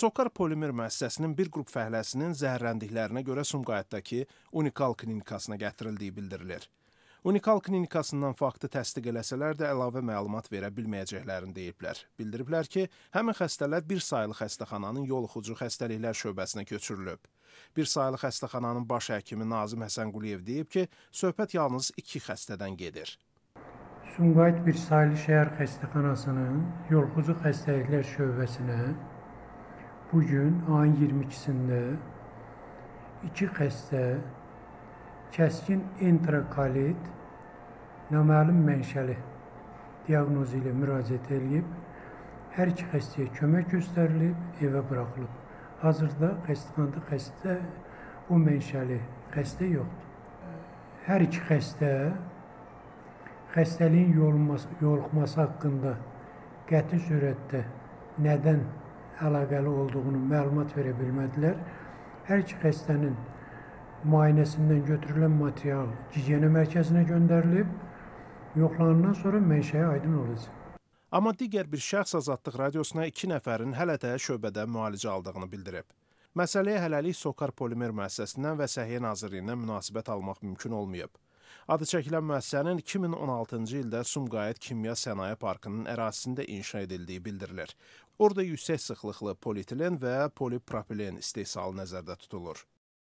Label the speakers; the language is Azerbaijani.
Speaker 1: Sokar polimer müəssisəsinin bir qrup fəhləsinin zəhərləndiklərinə görə Sumqayıtdakı Unikal klinikasına gətirildiyi bildirilir. Unikal klinikasından faktı təsdiq eləsələr də əlavə məlumat verə bilməyəcəklərini deyiblər. Bildiriblər ki, həmin xəstələr bir sayılı xəstəxananın yoluxucu xəstəliklər şöbəsinə köçürülüb. Bir sayılı xəstəxananın baş həkimi Nazim Həsənquliyev deyib ki, söhbət yalnız 2 xəstədən gedir.
Speaker 2: Sumqayıt bir sayılı şəhər xəstəxanasının yoluxucu xəstəliklər şöbəsinə bugün ayın 22-sində 2 xəstə kəskin enterokolit naməlum mənşəli diaqnozu ilə müraciət edilib, hər 2 xəstəyə kömək göstərilib, evə buraxılıb. Hazırda xəstəxanada o mənşəli xəstə yoxdur. Hər 2 xəstə xəstəliyin yoluxması haqqında qəti surətdə nədən əlaqəli olduğunu məlumat verə bilmədilər. Hər 2 xəstənin müayinəsindən götürülən material gigiyena mərkəzinə göndərilib, yoxlanandan sonra mənşəyə aydın olacaq.
Speaker 1: Amma digər bir şəxs Azadlıq radiosuna 2 nəfərin hələ də şöbədə müalicə aldığını bildirib. Məsələyə hələlik Sokar polimer müəssisəsindən və Səhiyyə Nazirliyindən münasibət almaq mümkün olmayıb. Adı çəkilən müəssisənin 2016-cı ildə Sumqayıt Kimya Sənaye Parkının ərazisində inşa edildiyi bildirilir. Orada yüksək sıxlıqlı polietilen və polipropilen istehsalı nəzərdə tutulur.